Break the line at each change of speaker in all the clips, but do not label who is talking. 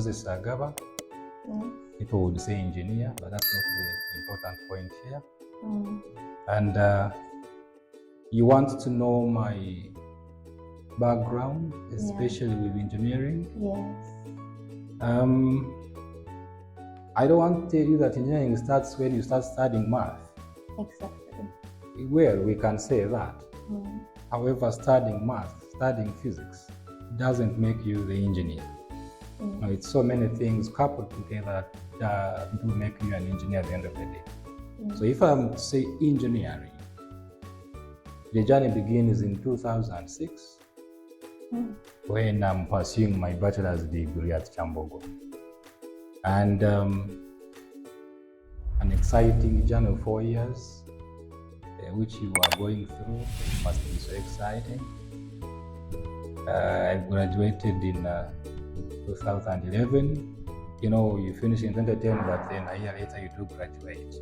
Moses Agaba. People would say engineer, but that's not the important point here. And you want to know my background, especially with engineering?
Yes.
I don't want to tell you that engineering starts when you start studying math.
Exactly.
Well, we can say that. However, studying math, studying physics doesn't make you the engineer. It's so many things coupled together that will make you an engineer at the end of the day. So if I'm to say engineering, the journey begins in 2006 when I'm pursuing my bachelor's degree at Chambogo. And an exciting journey of 4 years, which you are going through. It must be so exciting. I graduated in 2011. You finish in 2010, but then a year later you do graduate.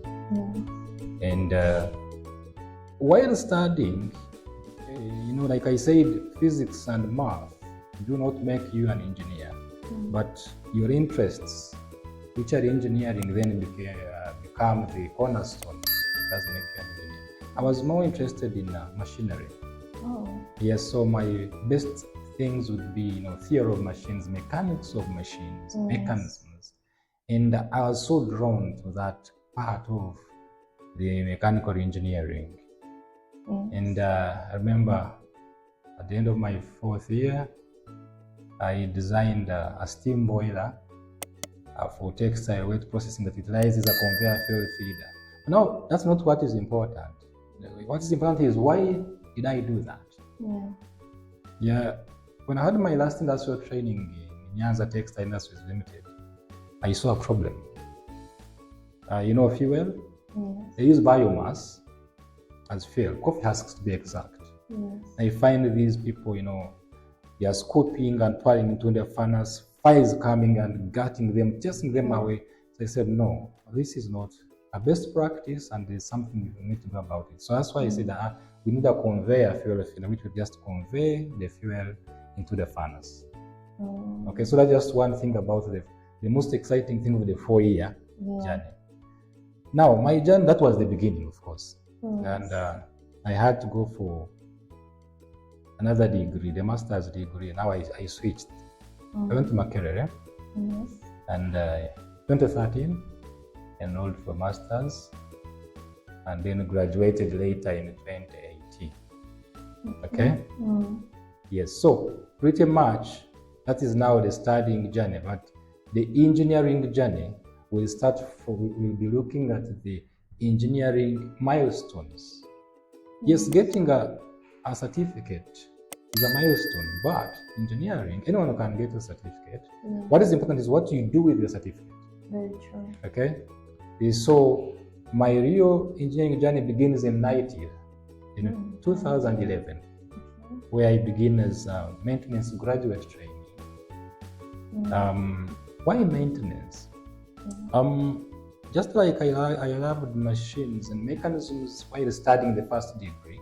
And while studying, like I said, physics and math do not make you an engineer, but your interests, which are engineering, then become the cornerstone. Does make you an engineer. I was more interested in machinery. Yes, so my best things would be, theory of machines, mechanics of machines, mechanisms. And I was so drawn to that part of the mechanical engineering. And I remember at the end of my 4th year, I designed a steam boiler for textile wet processing that utilizes a conveyor fuel feeder. No, that's not what is important. What is important is, why did I do that? When I had my last industrial training in Nyanza Textile Industries Limited, I saw a problem. Fuel? They use biomass as fuel, coffee husks to be exact. I find these people, they are scooping and pouring into the furnace, fire is coming and gutting them, chasing them away. So I said, no, this is not a best practice, and there's something we need to do about it. So that's why I said we need a conveyor fuel feeder, which will just convey the fuel into the furnace. Okay, so that's just one thing about the most exciting thing of the 4-year journey. Now, my journey, that was the beginning, of course. And I had to go for another degree, the master's degree. Now I switched. I went to Makerere. And 2013, enrolled for master's, and then graduated later in 2018. Okay? Yes, so pretty much that is now the studying journey, but the engineering journey will we'll be looking at the engineering milestones. Yes, getting a certificate is a milestone, but engineering, anyone can get a certificate. What is important is what you do with your certificate.
Very true.
Okay? So my real engineering journey begins in NITIL in 2011, where I begin as a maintenance graduate trainee. Why maintenance? Just like I loved machines and mechanisms while studying the first degree,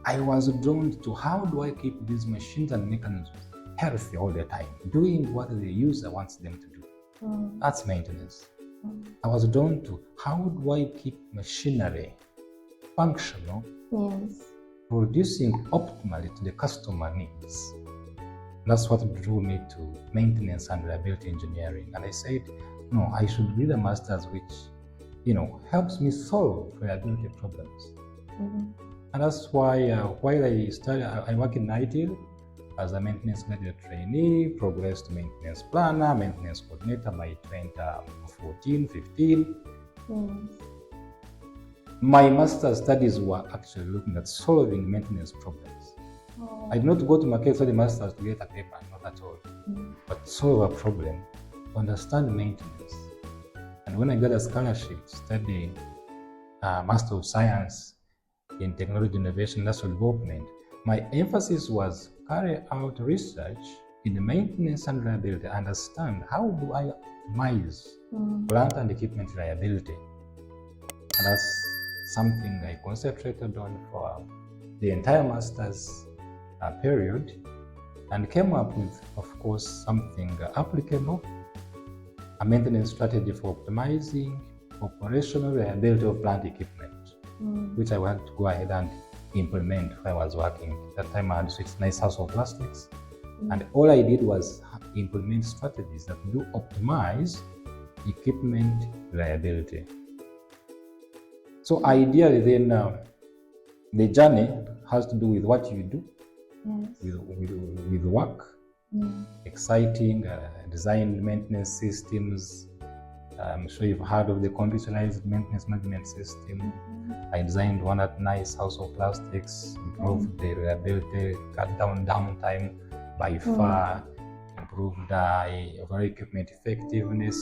I was drawn to how do I keep these machines and mechanisms healthy all the time, doing what the user wants them to do. That's maintenance. I was drawn to how do I keep machinery functional, producing optimally to the customer needs. That's what drew me to maintenance and reliability engineering. And I said, no, I should read a master's which, helps me solve reliability problems. And that's why while I work in NITIL as a maintenance graduate trainee, progressed to maintenance planner, maintenance coordinator by 2014, 15. My master's studies were actually looking at solving maintenance problems. I did not go to Makerere to study master's to get a paper, not at all, but solve a problem, understand maintenance. And when I got a scholarship to study Master of Science in Technology Innovation and Industrial Development, my emphasis was carry out research in the maintenance and reliability, understand how do I optimize plant and equipment reliability. And that's something I concentrated on for the entire master's period. and came up with, of course, something applicable, a maintenance strategy for optimizing operational reliability of plant equipment, which I wanted to go ahead and implement where I was working. At that time I had such nice house of plastics, and all I did was implement strategies that do optimize equipment reliability. So ideally then, the journey has to do with what you do, with work, exciting, designed maintenance systems. I'm sure you've heard of the computerized maintenance management system. I designed one at nice house of plastics, improved the reliability, cut down downtime by far, improved overall equipment effectiveness.